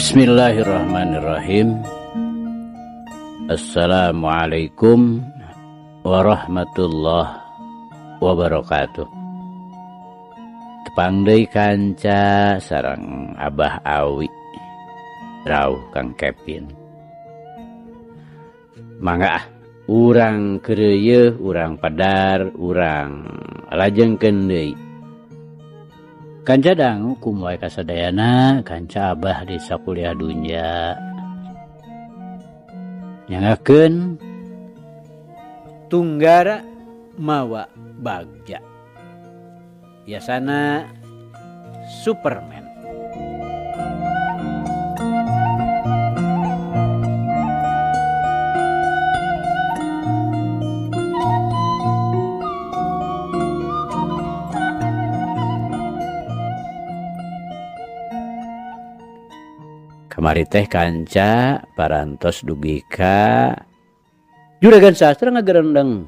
Bismillahirrahmanirrahim. Assalamualaikum warahmatullahi wabarakatuh. Tepang deui kanca sareng Abah Awi rauh Kang Kevin. Mangga urang keureuy, urang padar, urang lajengkeun deui. Kanca dangu kumoe kasadayana, kanca Abah di sakuliah dunya. Nyangakeun tunggara mawa bagja. Biasana Superman. Kamari teh kanca parantos dugi ka juragan sastra ngagerendeng.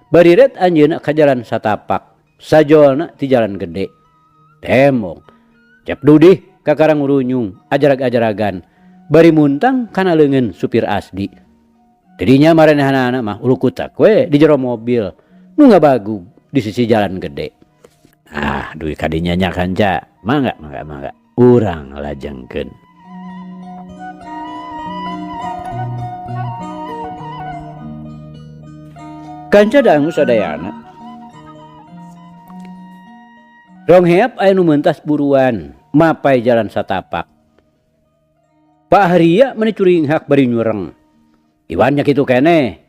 Bariret anjeunna ka jalan satapak, sajolna ti jalan gede. Temong cep dudih ka karang runyung ajarag-ajaragan. Bari muntang kana leungeun supir asdi. Didinya marenehanana mah ulu kutak we di jero mobil nu ngabagug di sisi jalan gede. Ah, duwi kadinya nya kanca. Mangga. Urang lajengkeun. Kanca dangu sadayana. Rong heap aya nu meuntas buruan mapai jalan satapak. Pak Haria meni curing hak bari nyureng. Iwan nya kitu keneh.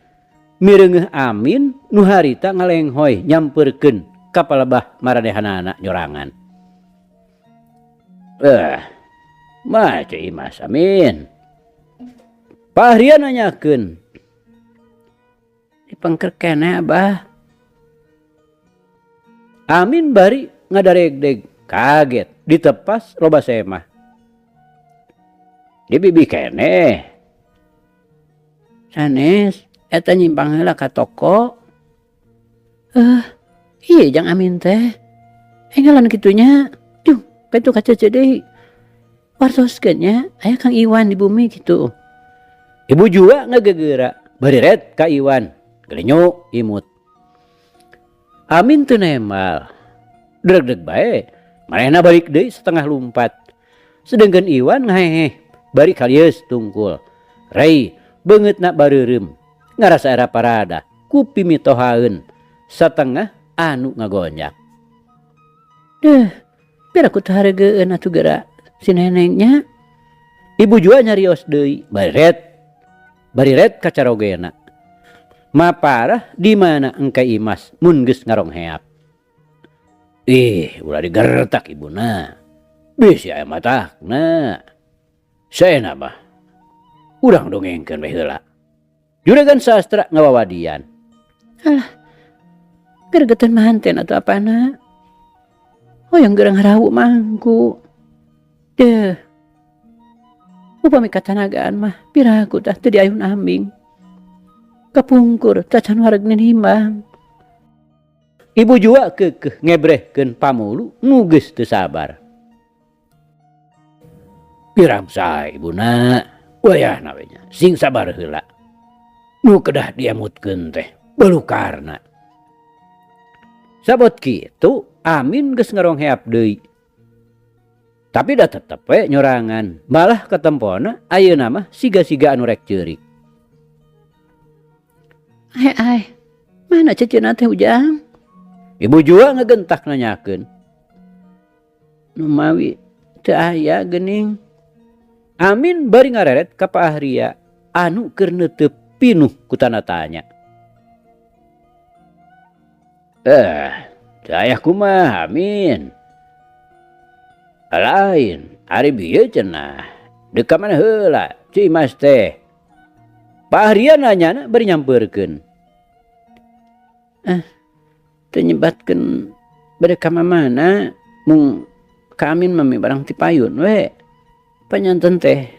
Mireungeuh Amin nu harita ngalenghoy nyampeurkeun ka palebah maranehanana nyorangan. Mah ceuy Mas Amin. Pak Haria nanyakeun. Dipengker keneh Abah. Amin bari ngadaregdeg kaget ditepas loba semah. Di bibi keneh. Sanes eta nyimpang heula ka toko. Ieu jang Amin teh. Enggalan kitunya. Duh, petu kacece deui. Wartoskeun nya aya Kang Iwan di bumi kitu. Ibu jua ngagegeura bari ret ka Iwan. Gelenyo imut. Amin teu nembal. Deg-deg bae. Manehna balik deui setengah lumpat. Sedengkeun Iwan ngaheh bari kalius tungkul. Rei beungeutna bareureum. Ngarasa era parada ku pimitohaeun satengah anu ngagonjak. Biar aku teu hareugeun atuh geura si nenengnya. Ibu jua nyarios deui bari ret ka carogena. Maparah di mana engkai Imas mun geus ngarong heap. Ulah digertak ibuna. Bisi aya matakna. Saena mah. Urang dongengkeun we heula. Juragan sastra ngawawadian. Alah. Gergetan manten atuh apana? Hoyong geurang harawu mangku. Upami katanagaan mah piraku tah teu diayun ambing. Kapungkur cacan waregneun himbang. Ibu jua keukeuh ngebrehkeun pamulu nu geus teu sabar. Pirang sae ibuna, wayahna we nya sing sabar heula. Nu kedah diemutkeun teh belukarna. Sabot kitu Amin geus ngarong heap deui. Tapi da tetep we nyorangan, malah katempona ayeuna mah siga-siga anu rek ceurik. Mana ceceuna teh ujang? Ibu jua ngagentak nanyakeun. Nu mawi teu aya geuning. Amin bari ngareret ka Pak Haria anu keur neuteub pinuh ku tanda tanya. Teu aya kumaha Amin? Lain, ari bieu cenah. Deuk ka mana heula, Ci Mas teh? Pak Haria nanyana bari nyampeurkeun. Teu nyebatkeun bade ka mamana mung ka Amin mami barang ti payun we. Panyanten teh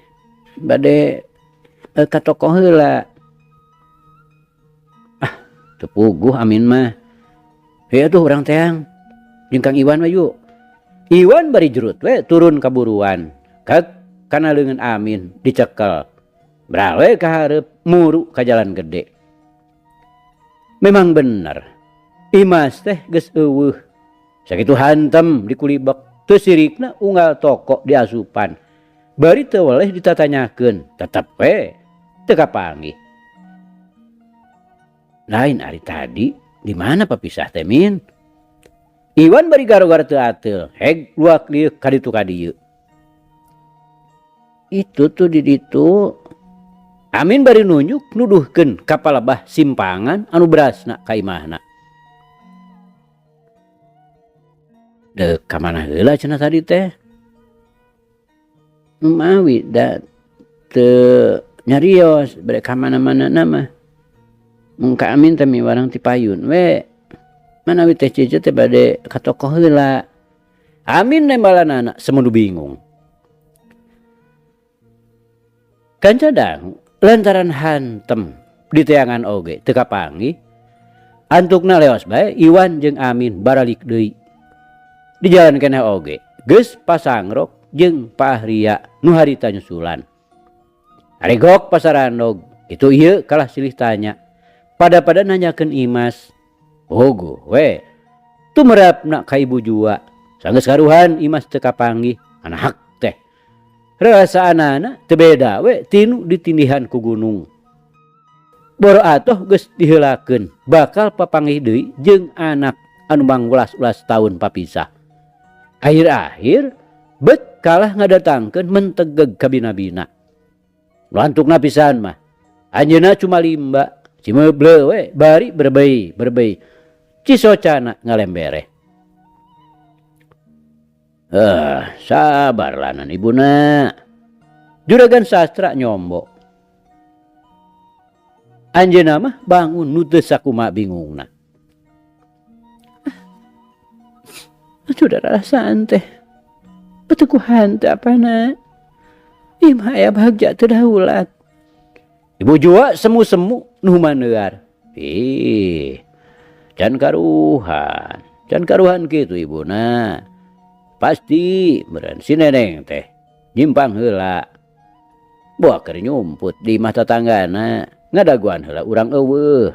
bade ka toko heula. Teu puguh Amin mah. Heuh atuh urang teang. Jeung Kang Iwan we yuk. Iwan bari jerut we turun kaburuan. Kak kana leungeun Amin dicekel. Brale ka hareup muru ka jalan gede. Memang bener. Imas teh geus eueuh. Sakitu hantem di kulibek teu sirikna unggal toko di asupan. Bari teu weleh ditatanyakeun, tetep we teu kapanggih. Lain ari tadi di mana papisah teh Min? Iwan bari garo-garo teu ateul, heg luak liuk ka ditu ka dieu. Itu tuh di ditu Amin bari nunjuk nuduhkeun ka palebah simpangan anu berasna ka imahna. Dek ka mana heula cenah tadi teh? Mawi da teu nyarios bade ka mana-mana mah. Mun ka Amin teh miwarang ti payun we. Manawi teh Cece teh bade ka toko heula. Amin nembalanana semudu bingung. Kanca dangu lantaran hantem di teangan oge teu kapanggih. Antukna leos bae Iwan jeung Amin baralik deui. Di jalan keneh oge geus pasangrok jeung Pahria nu harita nyusulan. Aregok pasarandog itu ieu kalah silih tanya. Pada nanyakeun Imas. Ogo we tumerapna ka ibu jua. Sanggeus karuhan Imas teu kapanggih anak teh. Rasaanana teu beda we tinu ditindihan ku gunung. Boro atoh geus diheulakeun bakal papanggih deui jeung anak anu mangwelas-welas taun papisah. Akhir-akhir bet kalah ngadatangkeun mentegeg ka bina-bina. Nu antukna pisan mah anjeunna cuma limba, cimeuble we bari berbei. Cisocana ngalembere. Sabar lanan ibuna. Juragan Sastra nyombo. Anjeunna mah bangun nu teu sakumaha bingungna. Sudah rasaan teh. Betukuhan teh apana? Imah aya bahagja teu daulat. Ibu jua semu-semu nu maneuar. Can karuhan kitu ibuna. Pasti meureun si Neneng teh nyimpang heula. Boa keur nyumput di mah tatanggana ngadaguan heula urang eueuh.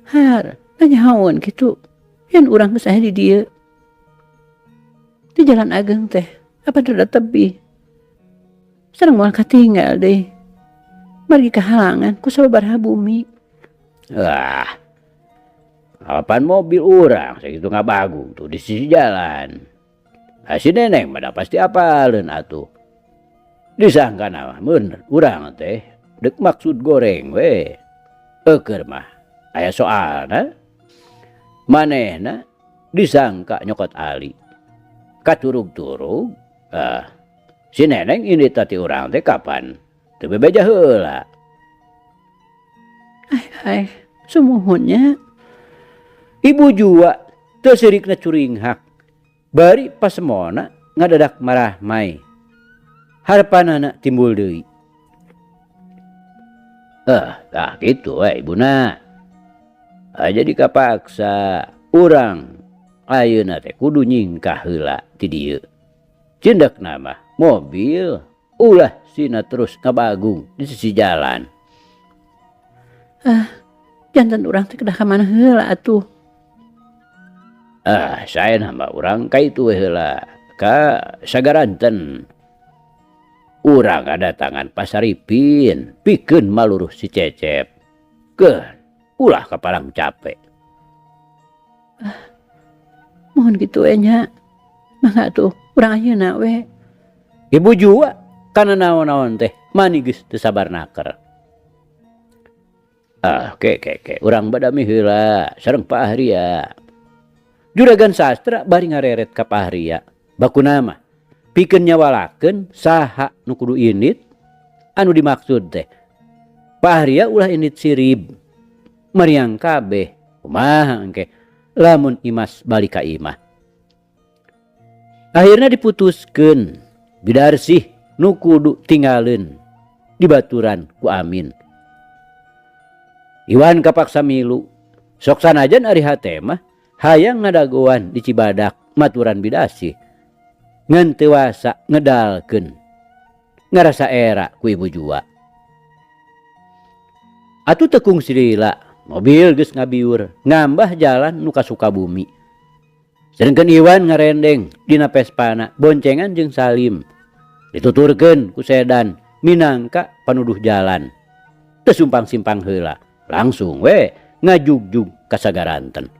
Har, nanyahoun kitu. Yen urang geus aya di dieu. Di jalan ageng teh apa rada tebih. Sareng moal katinggal deui. Margi kahalangan ku sababaraha bumi. Alapan mobil urang sakitu ngabagung tuh di sisi jalan. Si Neneng mah pasti apaleun atuh. Disangkana mah bener urang teh deuk maksud goreng we. Eukeur mah aya soalna. Manehna disangka nyokot Ali. Katurug-turug si Neneng ini tati urang teh kapan teu bebeja heula. Ai sumuhunnya. Ibu jua teu sirikna curinghak. Bari pasemona ngadadak marah mai. Harapanana timbul deui. Tah kitu we ibuna. Jadi kapaksa urang ayeuna teh kudu nyingkah heula ti dieu. Cindekna mah mobil ulah sina terus ngabagung di sisi jalan. Janten urang teh kedah ka mana heula atuh. Saya nambah urang ka itu heula ka Sagaranten. Urang kadatangan Pasaripin pikeun maluruh si Cecep. Ulah kapalang capek. Mohon kitu we nya. Mangga tuh urang ayeuna we. Ibu jua kana naon-naon teh mani geus teu sabar naker. Ke urang badami heula sareng Pak Ahria. Juragan Sastra bari ngareret ka Pahria. Bakuna mah pikeun nyawalakeun saha nu kudu indit anu dimaksud teh. Pahria ulah indit sirib. Mariang kabeh. Kumaha engke lamun Imas balik ka imah. Akhirna diputuskeun Bidarsih nu kudu tinggalin di baturan ku Amin. Iwan kapaksa milu. Sok sanajan ari hate mah hayang ngadagoan di Cibadak maturan Bidarsih ngan teu wasa ngedalkeun ngarasa era ku ibu jua. Atuh tekung silila mobil geus ngabiur ngambah jalan nu ka Sukabumi. Sedengkeun Iwan ngarendeng dina Vespana boncengan jeung Salim. Dituturkeun ku sedan minangka panuduh jalan. Teu simpang-simpang heula, langsung we ngajugjug ka Sagaranten.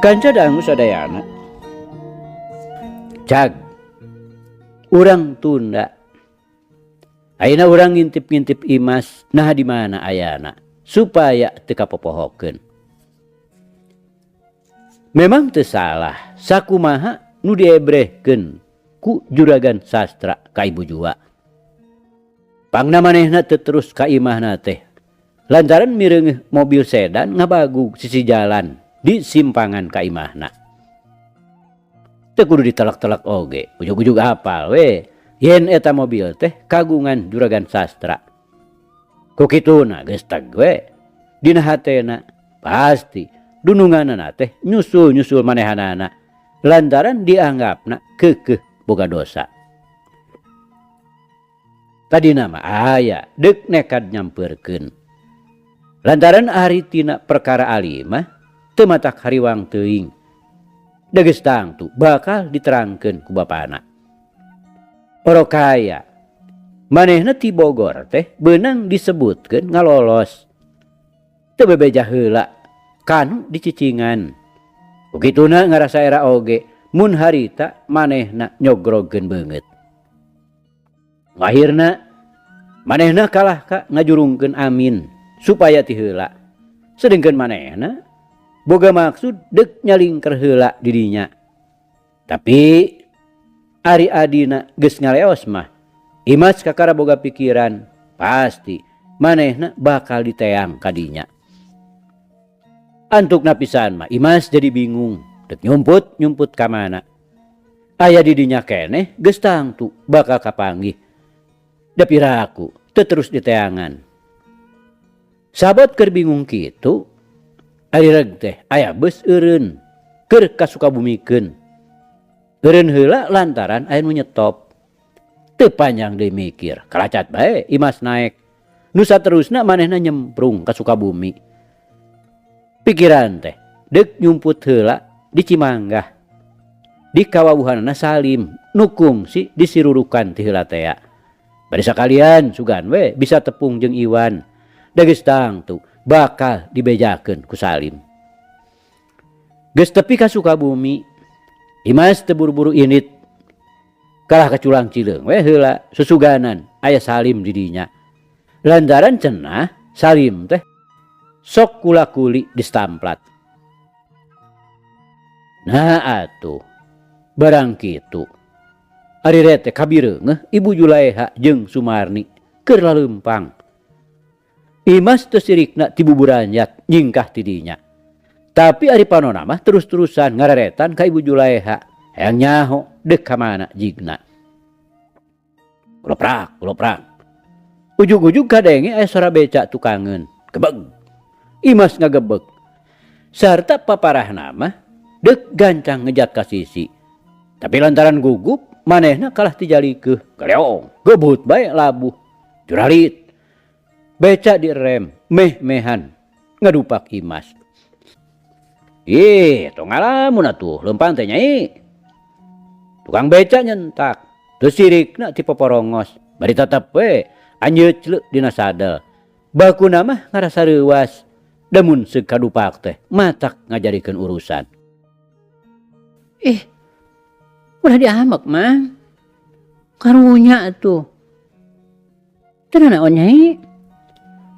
Kanca dangu sadayana. Cag, urang tunda. Ayeuna urang ngintip-ngintip Imas nah di mana ayana supaya teu kapopohokeun. Memang teu salah sakumaha nu diebrehkeun ku juragan sastra ka ibu jua. Pangna manehna teu terus ka imahna teh lantaran mireungeuh mobil sedan ngabagug sisi jalan di simpangan ka imahna. Teu kudu ditelak-telak oge, ujug-ujug hafal we yen eta mobil teh kagungan juragan sastra. Ku kituna geus teg we dina hatena pasti dununganna teh nyusul-nyusul manehanana lantaran dianggapna keukeuh boga dosa. Tadina mah aya deuk nekad nyampeurkeun. Lantaran ari tina perkara alimah teu matak hariwang teuing. Da geus tangtu bakal diterangkeun ku bapana. Oro kaya manehna ti Bogor teh beunang disebutkeun ngalolos. Teu bebeja heula kanu dicicingan. Begituna ngarasa era oge mun harita manehna nyogrogkeun beungeut. Akhirna manehna kalah ka ngajurungkeun amin supaya ti heula. Sedengkeun manehna boga maksud deuk nyalingker heula di dinya. Tapi ari adina geus ngaleos mah Imas kakara boga pikiran pasti manehna bakal diteang ka dinya. Antuk napisan mah Imas jadi bingung deuk nyumput ka mana. Aya di dinya keneh geus tangtu bakal kapanggih. Da piraku teu terus diteangan. Sabot keur bingung kitu ari reg teh aya beus eureun keur ka Sukabumikeun. Eureun heula lantaran aya nu nyetop. Teu panjang deui mikir, kalacat bae Imas naek. Nu saterusna manehna nyemprung ka Sukabumi. Pikiran teh deuk nyumput heula di Cimanggah. Di kawawuhanna Salim nu kungsi disirurukan ti heula tea. Bari sakalian sugan we bisa tepung jeung Iwan. Da geus tangtu bakal dibejakeun ku Salim. Geus tepi ka Sukabumi, Imas teu buru-buru init. Kalah ka Culang Cileung we heula susuganan aya Salim di dinya. Lantaran cenah Salim teh sok kula-kuli di stamplat. Nah atuh barang kitu ari rete kabireungeuh Ibu Julaiha jeung Sumarni keur laleumpang. Imas teu sirikna ti buburanyat nyingkah ti dinya. Tapi ari panonna mah terus-terusan ngareretan ka Ibu Julaiha hayang nyaho deuk ka mana jigna. Kuloprak. Ujug-ujug kadenge aya suara beca tukangeun. Gebeg. Imas ngagebeg. Sarta paparahna mah deuk gancang ngejat ka sisi. Tapi lantaran gugup manehna kalah tijalikeun. Galeong, gebut bae labuh. Juralit. Beca direm, meh-mehan ngadupak Imas. Tong ngalamun atuh leumpang teh nyai. Tukang beca nyentak, teu sirikna ti poporongos, bari tetep we anjeut dina sadel. Bakuna mah ngarasa reuwas, da mun seug kadupak teh matak ngajarikeun urusan. Ulah diamek mah. karunya tuh. Cenah naon Nyai?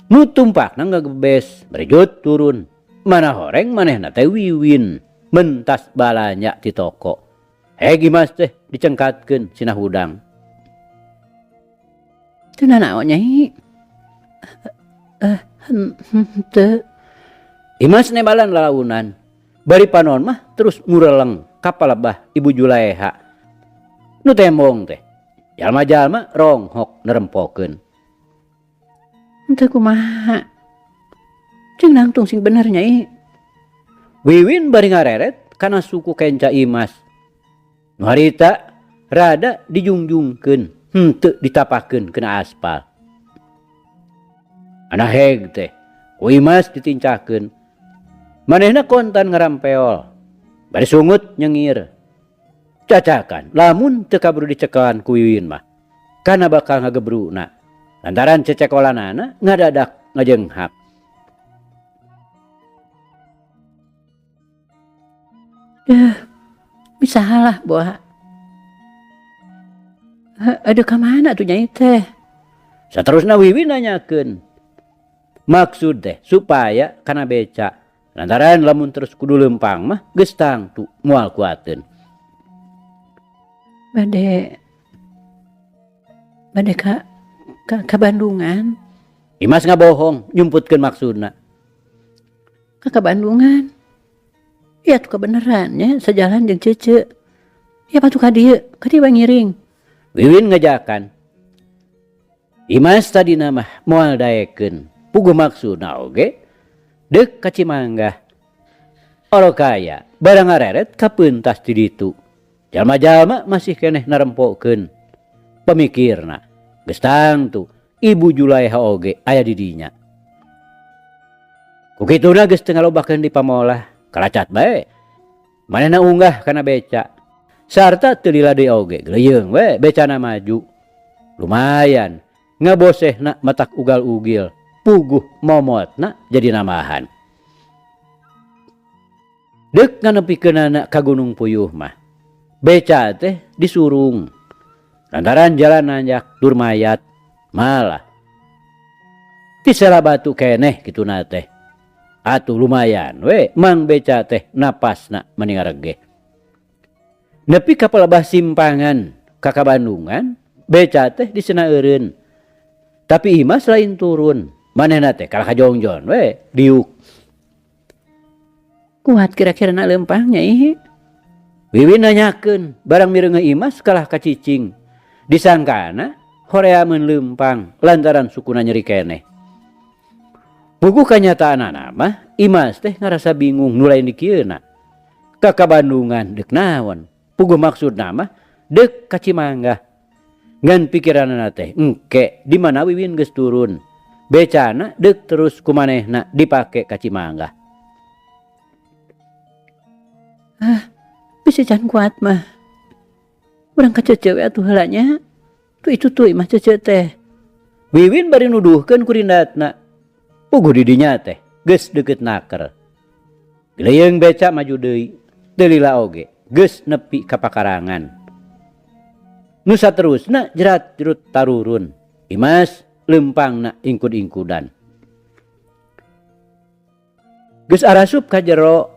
Nu tumpakna ngagebes, berejut turun. Mana horeng manehna teh Wiwin, mentas balanya ti toko. Gimas teh dicengkatkeun cenah hudang. Cenah naon Nyai? Henteu. Imas nembalan lalaunan. Bari panon mah terus ngureleng ka palebah Ibu Julaiha. Nu tembong teh. Jalma-jalma ronghok nerempokeun. Henteu kumaha? Ceung nangtung sing bener Nyai. Wiwin bari ngareret kana suku kenca Imas. Nu harita rada dijungjungkeun, henteu ditapakeun kena aspal. Ana heg teh, ku Imas ditincakeun. Manehna kontan ngarampeol. Bari sungut nyengir. Cacakan, lamun teu kaburu dicekelan ku Wiwin mah, kana bakal ngagebruna. Lantaran cecekolanana ngadadak ngajenghap. Bisa halah boha. Aduh kamana tuh Nyai teh? Saterusna Wiwin nanyakeun. Maksud teh supaya kana beca. Lantaran lamun terus kudu lempang mah geus tangtu moal kuateun. Bade ka Bandungan. Imas ngabohong nyumputkeun maksudna. Ka Bandungan. Ya tuh kebenerannya sejalan jeung Cece. Ya patuh ka dieu we ngiring. Wiwin ngajakan. Imas tadina mah moal daekeun. Puguh maksudna oge deuk ka Cimanggah. Oro kaya barang ngareret ka peuntas ti ditu. Jalma-jalma masih keneh narempokeun. Pemikirna geus tangtu Ibu Julaiha oge aya di dinya. Ku kituna geus teu ngalobakeun di pamolah. Kalacat bae. Manehna unggah kana beca. Sarta teu lila deui oge, gleyeung we becana maju. Lumayan ngabosehna matak ugal-ugil. Puguh momotna jadi namahan. Deuk nganepikeunana ka Gunung Puyuh mah. Beca teh disurung. Lantaran jalan nanjak Durmayat malah ti Salabatu keneh kituna teh. Atuh lumayan we mang beca teh napasna meningarege. Nepi ka palebah simpangan ka Bandungan, beca teh disena eureun. Tapi Imas lain turun, manehna teh kalah kajongjon we diuk. Kuat kira-kira na lempang Nyai? Wiwin nanyakeun, barang mireungeuh Imas kalah kacicing. Disangkana horeameun lempang lantaran sukuna nyeri keneh. Puguh kanyataanana mah Imas teh ngarasa bingung nu lain di kieuna. Ka Bandungan deuk naon? Puguh maksudna mah deuk ka Cimanggah. Ngan pikiranna teh engke di mana Wiwin geus turun. Becana deuk terus ku manehna dipake ka Cimanggah. Bisa can kuat mah. Urang ka Cece we atuh heula nya. Tu itu tuh Imas Cece teh. Wiwin bari nuduhkeun ku rindatna. Puguh di dinya teh geus deukeut naker. Gleyeung beca maju deui, teu lila oge, geus nepi ka pakarangan. Nu saterusna jerat-jerut tarurun. Imas lempangna ingkud-ingkudan. Geus arasup ka jero,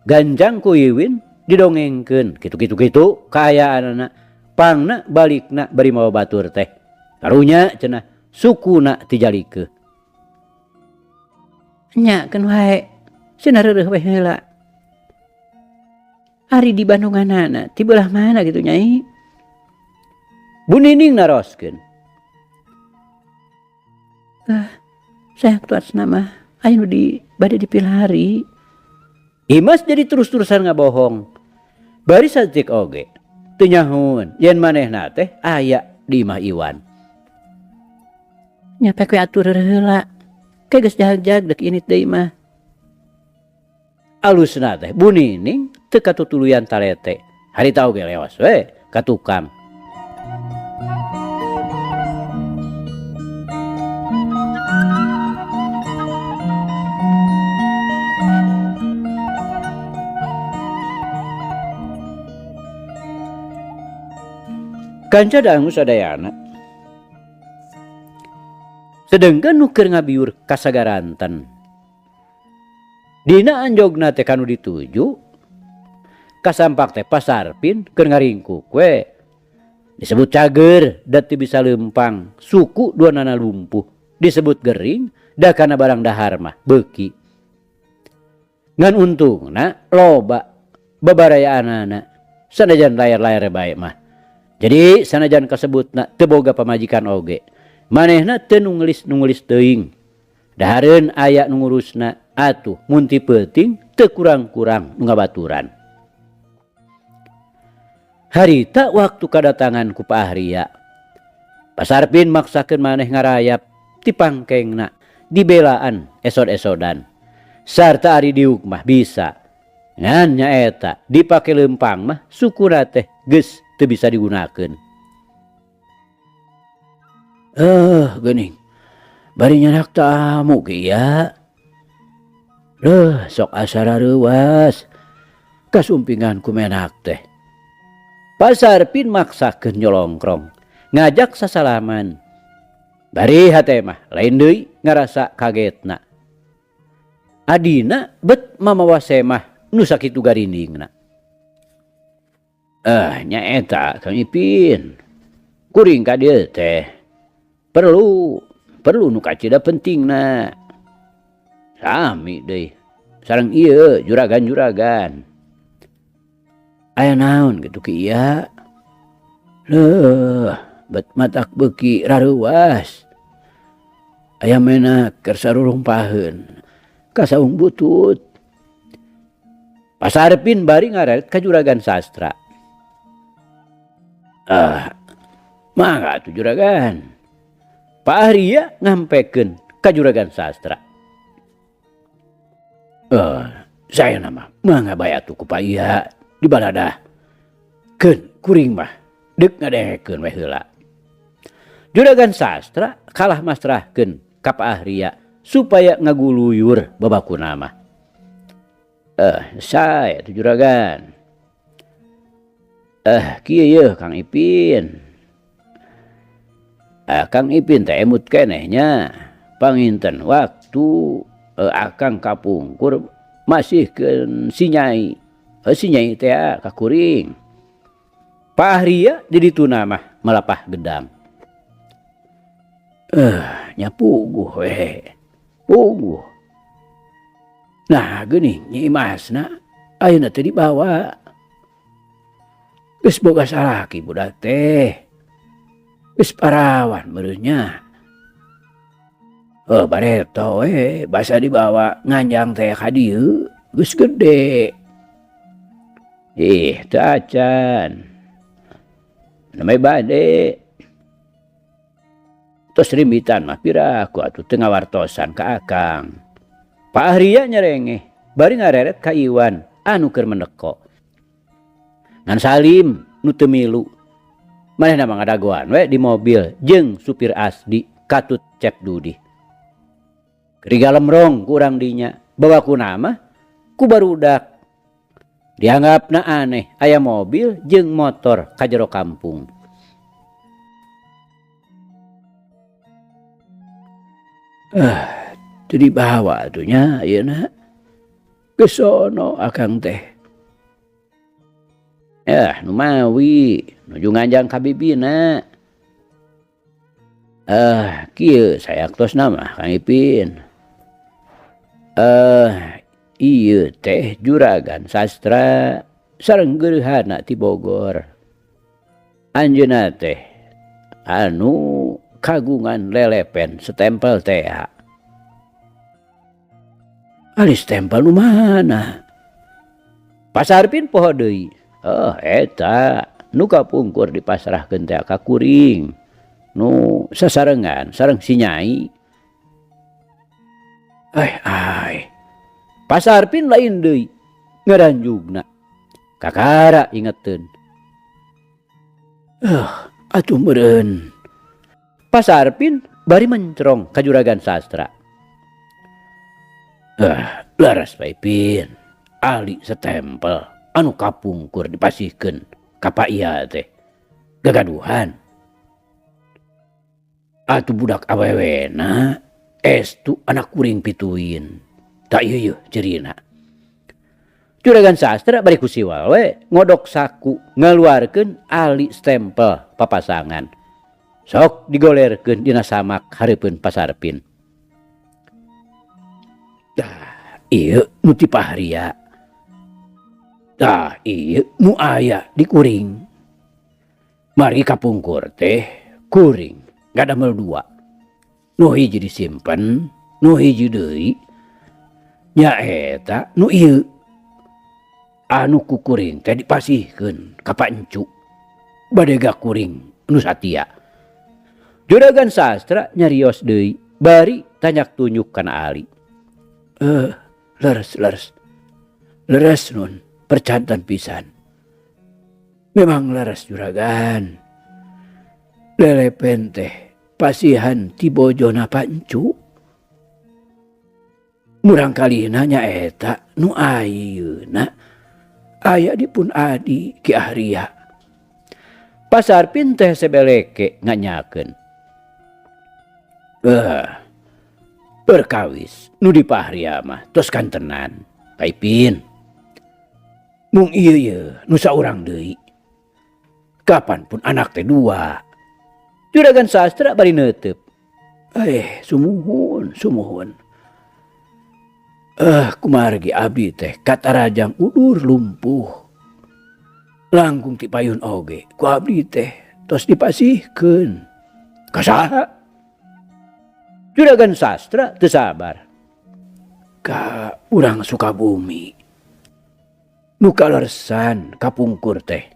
ganjang ku Wiwin didongengkeun kitu-kitu kaayaanna pangna balikna bari mawa batur teh. Karunya cenah sukuna tijalikeun. Nyakeun wae cenah reureuh we heula. Ari di Bandunganana ti beulah mana gitu Nyai? Bu Nining naroskeun. Sayak tuasna mah aya nu bade dipilari. Imas jadi terus-terusan ngabohong. Bari saeutik oge teu nyahoun yen manehna teh aya di imah Iwan. Nyapek we atur heula. Kayak geus jag-jag dek init deui mah. Alusna teh Bu Nining teu katutuluyan talete. Harita oge leos we ka tukang. Kanca dangu sadayana. Sedengkeun nu keur ngabiur kasagaranten. Dina anjogna teh kanu dituju kasampak teh pasarpin keur ngaringkuk we. Disebut cager da teu bisa leumpang, suku duanana lumpuh. Disebut gering da kana barang dahar mah beuki. Ngan untungna loba babarayaanana sanajan layar-layar bae mah. Jadi sanajan kasebutna teu boga pamajikan oge. Manehna teu nunggelis teuing. Dahareun aya nu ngurusna atuh mun ti peuting teu kurang-kurang nu ngabaturan. Harita waktu kadatangan ku Pak Ahria. Pasarpin maksakeun maneh ngarayap ti pangkengna dibelaan esod-esodan. Sarta ari diuk mah bisa. Ngan nyaeta dipake leumpang mah sukuna teh geus teu bisa digunakeun. Geuning. Bari nyanak tamu kieu. Sok asara reuwas. Kasumpingan ku menak teh. Pasarpin maksakeun nyolongkrong, ngajak sasalaman. Bari hate mah lain deui ngarasa kagetna. Adina bet mamawase mah nu sakitu garindingna. Nyaeta Kang Ipin. Kuring ka dieu teh. Perlu nu kacida pentingna. Sami deui. Sareng ieu juragan-juragan. Aya naon gitu ki ieu? Leuh, bet matak beuki rareuwas. Aya menak keur sarurumpaheun ka saung butut. Pasarpin bari ngaret ka juragan sastra. Mangga atuh juragan. Pak Ahria ngampekeun ka juragan sastra. Saya nama mangga bae atuh ku Pak Iya. Di baladah keun kuring mah deuk ngadengekeun we heula. Juragan sastra kalah masrahkeun ka Pak Ahria supaya ngaguluyur babakuna mah. Sae tu juragan. Kieu yeuh Kang Ipin. Kang Ipin teh emut kenehnya panginten waktu akang kapungkur masihkeun si Nyai. Si Nyai teh kakuring. Pak Ahria di dituna mah malapah gedang. Nya puguh we. Puguh. Nah geuning Nyi Imasna ayeuna teh dibawa. Geus boga salaki budak teh. Geus parawan meureunnya. Bareto we basa dibawa nganjang teh ka dieu geus gede. Teu acan. Namai bade. Tos rimbitan mah piraku atuh teu ngawartosan ka akang. Pak Ahria nyerengeh bari ngareret ka Iwan anu keur meneko. Ngan Salim nu teu milu. Manehna mah ngadagoan we di mobil jeung supir Asdi katut Cep Dudi. Keriga lemrong ku urang dinya. Babakuna mah ku barudak. Dianggapna aneh aya mobil jeung motor ka jero kampung. Teu dibawa atuh nya ayeuna. Geus sono akang teh. Nu mawi nuju nganjang ka bibina. Kieu sayaktosna mah Kang Ipin. Ieu teh juragan sastra sareng geureuhanna ti Bogor. Anjeunna teh anu kagungan lelepen stempel teh. Ali stempel nu mana? Pasarpin poho deui. Eta nu kapungkur dipasrahkeun teh ka kuring. Nu sasarengan sareng si Nyai. Ai. Pasarpin lain deui ngaranjugna. Kakara ingeteun. Atuh meureun. Pasarpin bari mencrong ka juragan sastra. Laras Pak Ipin. Ali setempel anu kapungkur dipasihkeun ka Pak Iya teh. gagaduhan. Atuh budak awewena estu anak kuring pituin. Tak ieu cerina. Juragan sastra bari ku siwal we ngodok saku ngaluarkeun ali stempel papasangan. Sok digolerkeun dina samak hareupeun Pasarpin. Tah ieu nu ti Pahria. Tah ieu nu aya di kuring. Mari kapungkur teh kuring gadamel dua. Nu hiji disimpen, nu hiji deui. Nya eta nu ieu. Anu ku kuring teh dipasihkeun ka Pancu. Badega kuring nu satia. Juragan sastra nyarios deui, bari tanyak tunjuk kana Ali. Leres. Leres nun, percantan pisan. Memang leres juragan. Lelepen teh pasihan ti bojona Pancu. Murang kali nanya eta nu ayeuna aya dipun adi Ki Ahria. Pasarpin teh sebeleke nganyakeun. Perkawis nu di Pahria mah tos kantenan, Paipin. Mung ieu nu saurang deui. Kapan pun anak teh dua. Juragan sastra bari neuteup. Sumuhun. Kumargi abdi teh katarajang udur lumpuh. Langkung ti payun oge ku abdi teh tos dipasihkeun. Kasaha? Juragan sastra teu sabar. Ka urang Sukabumi. Nu kalersan kapungkur teh.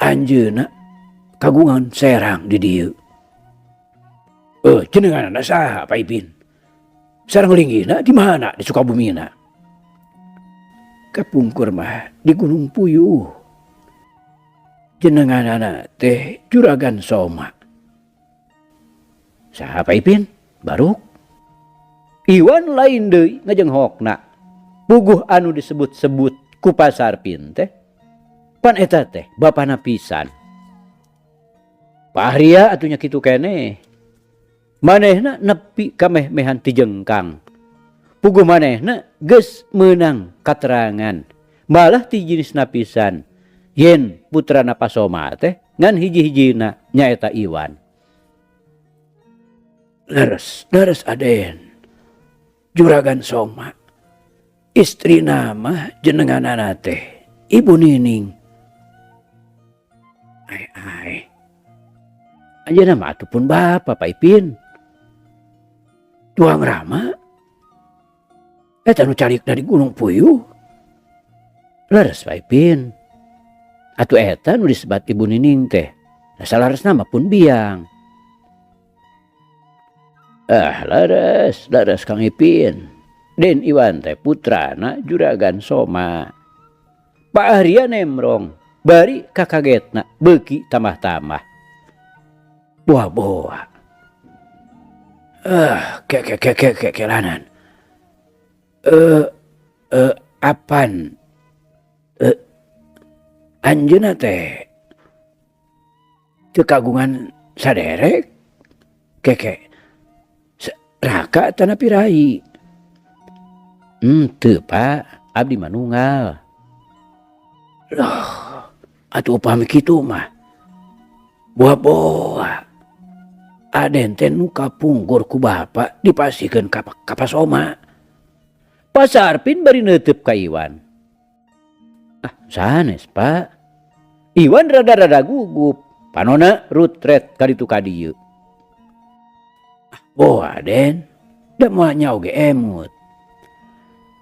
Anjeunna kagungan serang di dieu. Jenenganna saha Paipin? Sareng linggihna di mana di Sukabumina? Kapungkur mah di Gunung Puyuh. Jenenganna teh Juragan Soma. Saha Paipin? Baruk. Iwan lain deui ngajenghokna. Puguh anu disebut-sebut ku Pasarpin teh. Pan eta teh bapana pisan. Pahria atunya kitu keneh. Manehna nepi ka meh-mehan ti jengkang. Puguh manehna geus meunang katerangan. Malah ti jenisna pisan. Yen putrana Pasoma teh ngan hiji-hijina nyaeta Iwan. Leres Aden. Juragan Soma. Istri nama jenenganana teh Ibu Nining. Ai. Anjeunna mah atuh bapa Paipin. Tuang Rama. Eta nu calik dari Gunung Puyuh. Leres Paipin. Atuh eta nu disebat Ibu Nining teh. Salaresna mah pun biang. Leres Kang Ipin. Den Iwan teh putrana Juragan Soma. Pak Ahria nemrong. Bari kakagetna beuki tamah-tamah. Boa. Kelanan. Apan. Anjeunna teh teu kagungan saderek. Raka tanah pirai. Teu Pak, abdi manunggal. Loh, atuh upami kitu mah. Boa. Aden teh nu kapungkur ku bapa dipasihkeun ka Pasoma. Pasarpin bari neuteup ka Iwan. Sanes Pak. Iwan rada-rada gugup. Panona rutret ka ditu ka dieu. Boa Den, da moal oge emut.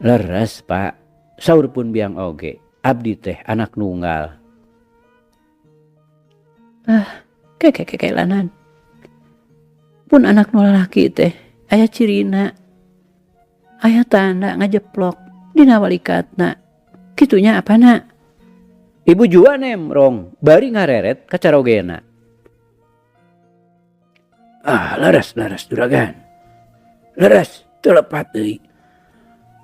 Leres Pak, saur pun biang oge. Abdi teh anak nunggal. Kekelanan. Pun anak nu lalaki teh aya cirina. Aya tanda ngajeplok dina walikatna. Kitunya apana? Ibu jua nemrong bari ngareret ka carogena. Leres Juragan. Leres teu lepat deui.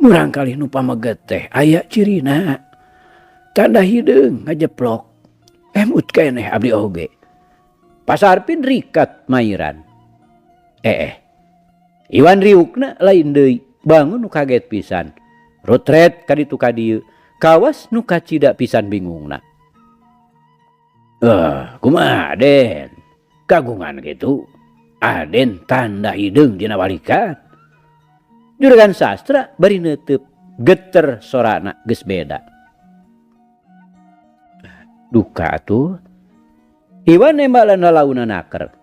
Murang kali nu pameget teh aya cirina. Tanda hideung ngajeplok. Emut keneh abdi oge. Pasarpin rikat mairan. Iwan riukna lain deui, bangun nu kaget pisan. Rotret kaditu kadieu, kawas nu kacida pisan bingungna. Kumaha Aden? Kagungan gitu. Aden tanda hideung dina walikat. Juragan sastra bari neuteub, geter sorana geus beda. Duka atuh. Iwan nembalan lalauna naker.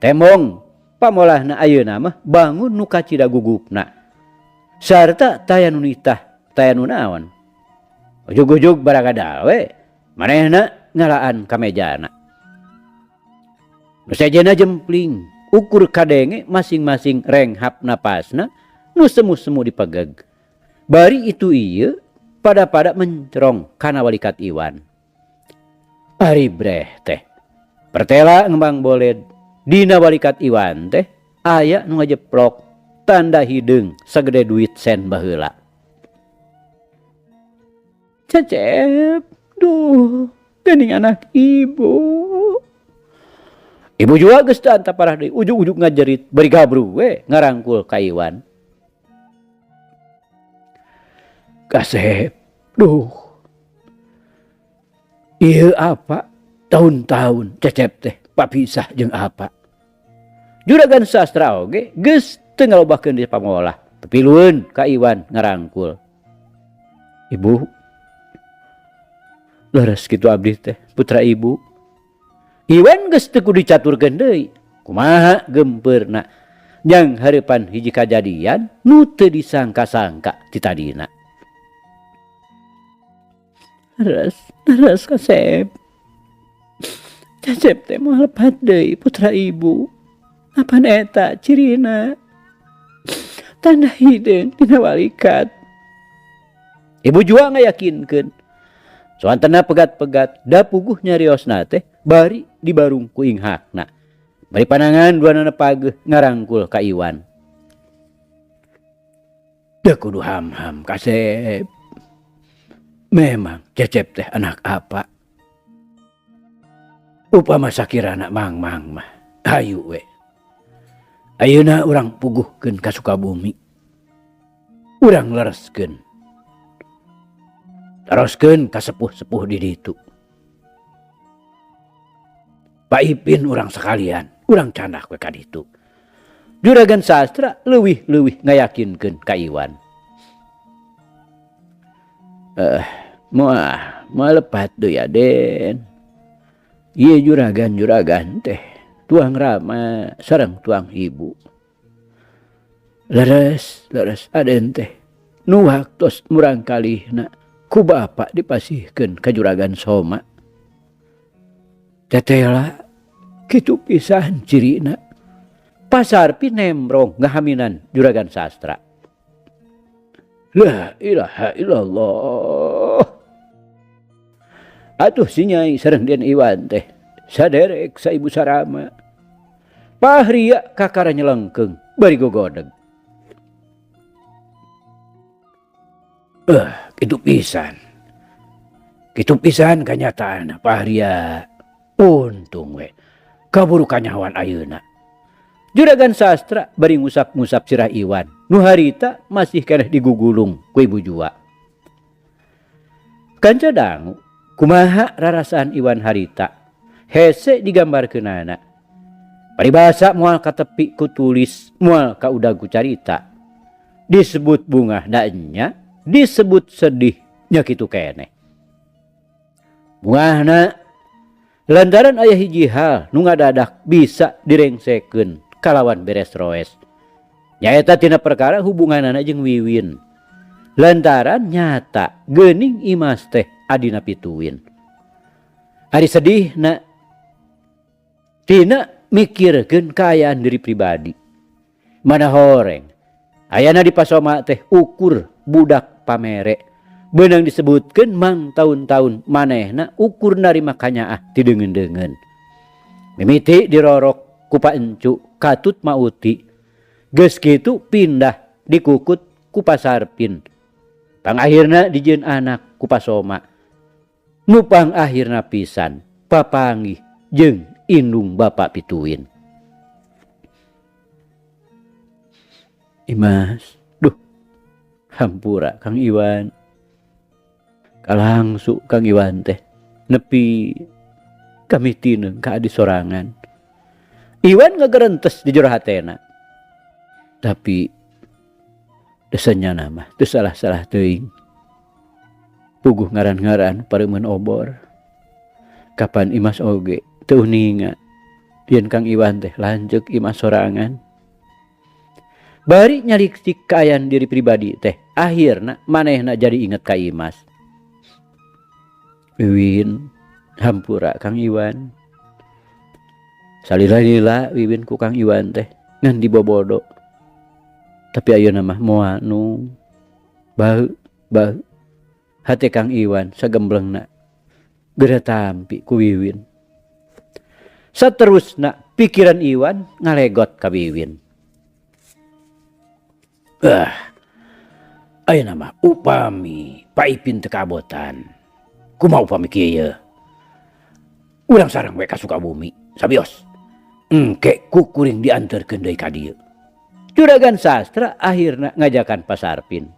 Temong pamolahna ayeuna mah bangun nu kacida gugupna. Sarta taya nu nitah, taya nu naon. Ujug-ujug baragada we, manehna ngalaan ka mejana. Nu sejena jempling, ukur kadenge masing-masing renghap napasna, nu semu-semu dipegeg. Bari itu ieu pada-pada mencerong kana walikat Iwan. Ari breh teh. Pertela ngembang boled dina walikat Iwan teh aya nu ngajeplok tanda hideung sagede duit sen baheula. Cecep, duh, geuning anak ibu. Ibu juga geus teu anta parah deui, ujug-ujug ngajerit bari gabru we ngarangkul ka Iwan. Kasep, duh. Ieu apa? Tahun-tahun Cecep teh papisah jeung apa. Juragan sastra oge geus teu ngalobahkeun di pamolah, tepilueun ka Iwan ngarangkul. Ibu, leres kitu abdi teh putra ibu. Iwan geus teu kudu dicaturkeun deui. Kumaha gempeurna jang hareupan hiji kajadian nu teu disangka-sangka ti tadina. Leres Kasep. Cecep teh moal lepat deui putra ibu. Apaan eta cirina? Tanda hideung dina walikat. Ibu jua ngayakinkeun. Soantena pegat-pegat da puguh nyariosna teh bari dibarung ku inghakna. Bari panangan duanana pageuh ngarangkul ka Iwan. Da kudu ham-ham Kasep. Memang Cecep teh anak apa? Upama sakirana mang-mang mah hayu we. Ayeuna urang puguhkeun ka Sukabumi. Urang lereskeun. Teroskeun ka sepuh-sepuh di ditu. Pak Ipin urang sekalian, urang candak we ka ditu. Juragan sastra leuwih-leuwih ngayakinkeun ka Iwan. Moal lepat deui Aden. Ieu juragan teh tuang rama sareng tuang ibu. Leres Aden teh nu waktos murang kalihna ku bapa dipasihkeun ka juragan Soma. Tetela kitu pisan cirina. Pasarpi nembrong ngahaminan juragan sastra. La ilaha illallah. Atuh si Nyai sareng Den Iwan teh saderek sa ibu sarama. Pahria kakara nyelengkeung bari gogodeg. Kitu pisan. Kitu pisan kanyataanna Pahria. Untung we kaburu kanyawan ayeuna. Juragan sastra bari ngusap-ngusap sirah Iwan. Nu harita masih keneh digugulung ku ibu jua. Kanca dangu, kumaha rarasaan Iwan harita? Hese digambarkeunana. Paribasa moal katepi ku tulis, moal kaudag ku carita. Disebut bungah da enya, disebut sedih nya kitu keneh. Bungahna lantaran aya hiji hal nu ngadadak bisa direngsekeun kalawan beres roes. Nyaeta tina perkara hubunganana jeung Wiwin. Lantaran nyata geuning Imas teh adina pituin. Ari sedihna tina mikirkeun kaayaan diri pribadi. Mana horeng ayana di Pasoma teh ukur budak pamere. Beunang disebutkeun mang tahun-tahun manehna ukur narima kanyaah ti deungeun-deungeun. Mimiti dirorok ku Pa Encu katut mauti. Geus kitu pindah dikukut ku Pasarpin. Pangakhirna dijieun anak ku Pasoma. Nu pangakhirna pisan papanggih jeung indung bapak pituin. Imas, duh, hampura Kang Iwan. Kalangsu Kang Iwan teh nepi kami tineng ka adi sorangan. Iwan ngagerentes di jero hatena. Tapi desanya nama teu salah-salah teuing. Puguh ngaran-ngaran pareumeun obor. Kapan Imas oge teu ninga yen Kang Iwan teh lanceuk Imas sorangan. Bari nyaliksik kaayaan diri pribadi teh akhirna manehna jadi inget ka Imas. Wiwin hampura Kang Iwan. Salila-lila Wiwin ku Kang Iwan teh ngan dibobodo. Tapi ayeuna mah moal nu bau hate Kang Iwan sagemblengna geura tampi ku Wiwin. Saterusna pikiran Iwan ngalegot ka Wiwin. Ayeuna mah upami Pak Ipin teu kabotan. Kumaha upami kieu? Urang sareng we ka Sukabumi, sabios. Engke ku kuring dianterkeun deui ka dieu. Juragan Sastra akhirna ngajakan Pasarpin.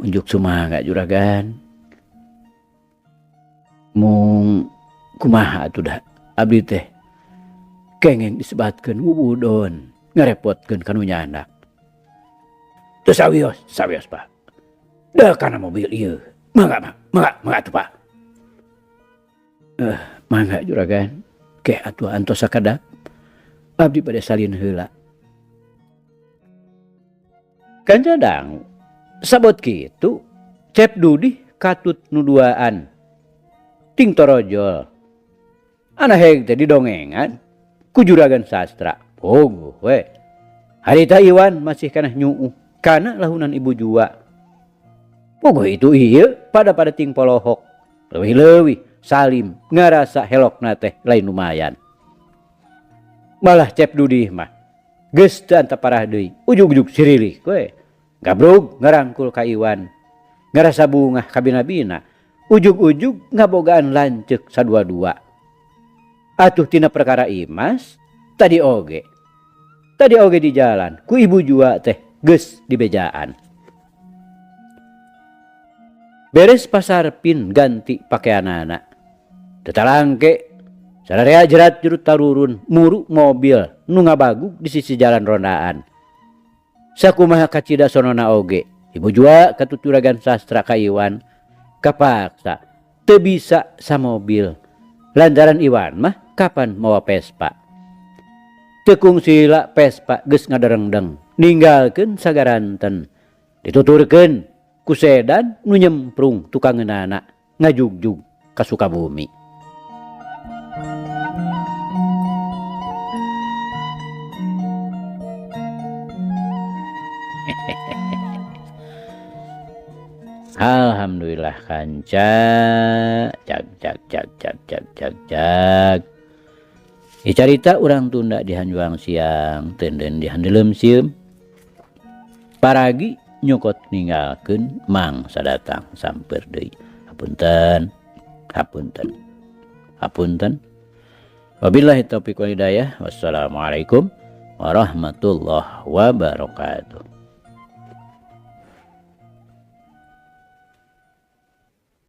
Unjuk sumaga juragan. Mung kumaha atuh da abdi teh kengeng disebatkeun wubudon ngarepotkeun kanu nyandak. Teu sawios Pak. Da kana mobil ieu. Mangga atuh Pak. Mangga juragan. Ke atuh antos sakadap. Abdi pada salin heula. Kanjadang sabot kitu Cep Dudi katut nuduaan. Ting torojol. Ana heg teh didongengan ku Juragan Sastra. Pogo we. Harita Iwan masih kana nyuuh kana lahunan ibu jua. Pogo itu ieu pada ting polohok. Leuwih-leuwih Salim ngarasa helokna teh lain lumayan. Malah Cep Dudi mah geus teu anta parah deui, ujug-ujug sirilih we. Gabrug ngarangkul ka Iwan. Ngarasa bungah ka bina-bina, ujug-ujug ngabogaan lanceuk sadua-dua. Atuh tina perkara Imas, tadi oge di jalan ku ibu jua teh geus dibejaan. Beres Pasarpin ganti pakaianana. Tetalangke sadarea jerat jurut tarurun muru mobil nu ngabagug di sisi jalan rondaan. Sakumaha kacida sonona oge, ibu jua katut Juragan Sastra ka Iwan kapaksa teu bisa samobil. Lantaran Iwan mah kapan mawa Vespa. Teu kungsila Vespa geus ngaderengdeng, ninggalkeun sagaranten. Dituturkeun ku sedan nu nyemprung tukangeunana ngajugjug ka Sukabumi. Alhamdulillah kanca jag. Carita urang Tunda di Hanjuang siang tenden di handelem sieum. Paragi nyokot ninggalkeun mang sadatang samper deui. Hapunten. Wabillahi taufiq wal hidayah. Wassalamualaikum warahmatullahi wabarakatuh.